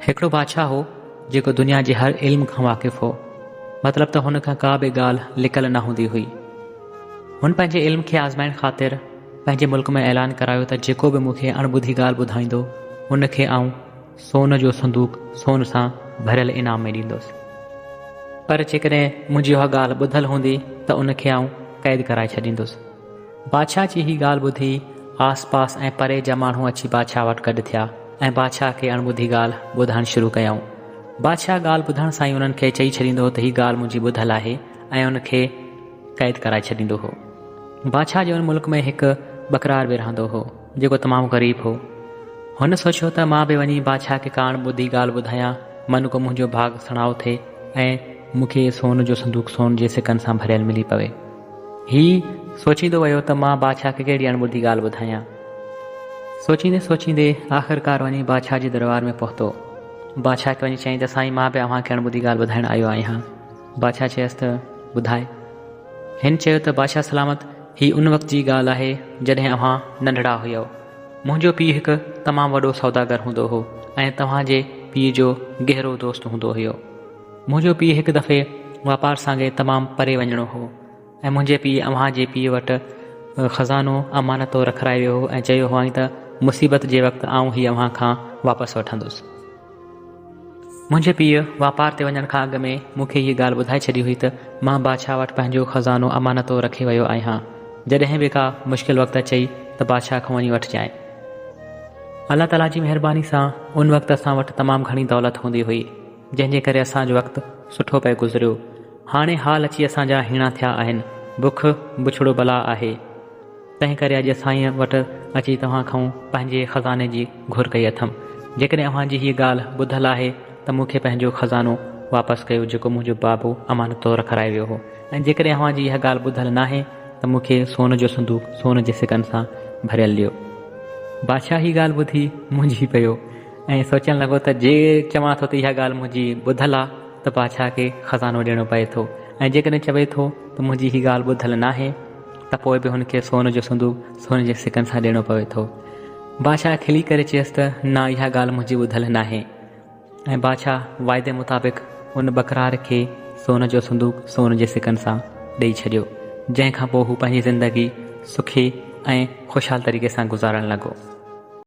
हिकिड़ो बादशाह हो जेको दुनिया जे हर इल्म खां वाक़िफ़ हो। मतिलब त हुन खां का बि ॻाल्हि लिकल न हूंदी हुई। हुन पंहिंजे इल्म खे आज़माइण ख़ातिर पंहिंजे मुल्क में ऐलान करायो त जेको बि मूंखे अणॿुधी ॻाल्हि ॿुधाईंदो उनखे आउं सोन जो संदूक सोन सां भरियल इनाम में ॾींदुसि। पर जेकॾहिं मुंहिंजी उहा ॻाल्हि ॿुधल हूंदी त उनखे आउं क़ैद कराए छॾींदुसि। बादशाह जी हीअ ॻाल्हि ॿुधी आस पास ऐं परे जा माण्हू अची बादशाह वटि गॾु थिया ऐं बादशाह खे अणॿुधी ॻाल्हि ॿुधाइणु शुरू कयऊं। बादशाह ॻाल्हि ॿुधण सां ई उन्हनि खे चई छॾींदो त हीअ ॻाल्हि मुंहिंजी ॿुधल आहे ऐं उनखे क़ैद कराए छॾींदो हो। बादशाह जे उन मुल्क में हिकु बकरार बि रहंदो हो जेको तमामु ग़रीब हो। हुन सोचियो त मां बि वञी बादशाह खे कान ॿुधी ॻाल्हि ॿुधायां, मन को मुंहिंजो भाग सणाओ थिए ऐं मूंखे सोन जो संदूक सोन जे सिकनि सां भरियल मिली पवे। हीउ सोचींदो वियो त मां बादशाह खे कहिड़ी अणॿुधी ॻाल्हि ॿुधायां। सोचींदे सोचींदे आख़िरकार वञी बादशाह जे दरबार में पहुतो। बादशाह खे वञी चईं त साईं मां बि अव्हांखे अणॿुधी ॻाल्हि ॿुधाइण आयो आहियां। बादशाह चयसि त ॿुधाए। हिन चयो त बादशाह सलामत, हीअ उन वक़्त जी ॻाल्हि आहे जॾहिं अव्हां नंढड़ा हुयो। मुंहिंजो पीउ हिकु तमामु वॾो सौदागर हूंदो हो ऐं तव्हांजे पीउ जो गहरो दोस्त हूंदो हुयो। मुंहिंजो पीउ हिकु दफ़े वापार सां गॾु तमामु परे वञिणो हो ऐं मुंहिंजे पीउ अव्हांजे पीउ वटि ख़ज़ानो अमानतो रखाए वियो हो ऐं चयो हुअईं त मुसीबत जे वक़्तु आउं हीअ अव्हां खां वापसि वठंदुसि। मुंहिंजे पीउ वापार ते वञण खां अॻु में मूंखे हीअ ॻाल्हि ॿुधाए छॾी हुई त मां बादशाह वटि पंहिंजो ख़ज़ानो अमानतो रखे वियो आहियां। जॾहिं बि का मुश्किल वक़्तु अचई त बादशाह खां वञी वठिजांइ। अलाह ताला जी महिरबानी सां उन वक़्तु असां वटि तमामु घणी दौलत हूंदी हुई, जंहिंजे करे असांजो वक़्तु सुठो पियो गुज़रियो। हाणे हाल अची असांजा हीणा थिया आहिनि, बुख बुछड़ो बला आहे। तंहिं करे अॼु साईं वटि अची तव्हां खां पंहिंजे ख़ज़ाने जी घुर कई अथमि। जेकॾहिं अव्हांजी हीअ ॻाल्हि ॿुधल आहे त मूंखे पंहिंजो ख़ज़ानो वापसि कयो जेको मुंहिंजो बाबू अमानतो रखाए वियो हो, ऐं जेकॾहिं अव्हांजी इहा ॻाल्हि ॿुधल न आहे त मूंखे सोन जो संदूक सोन जे सिकनि सां भरियल ॾियो। बादशाह हीअ ॻाल्हि ॿुधी मुंझी पियो ऐं सोचणु लॻो त जे चवां थो त इहा ॻाल्हि मुंहिंजी ॿुधल आहे त बादशाह खे ख़ज़ानो ॾियणो पए थो, ऐं जेकॾहिं चवे थो त मुंहिंजी हीअ ॻाल्हि ॿुधल न आहे त पोइ बि हुनखे सोन जो संदूक सोन जे सिकनि सां ॾियणो पवे थो। बादशाह खिली करे चयसि त न, इहा ॻाल्हि मुंहिंजी ॿुधल न आहे। ऐं बादशाह वाइदे मुताबिक़ उन बकरार खे सोन जो संदूक सोन जे सिकनि सां ॾेई छॾियो, जंहिंखां पोइ हू पंहिंजी ज़िंदगी सुखी ऐं ख़ुशहाल तरीक़े सां गुज़ारणु लॻो।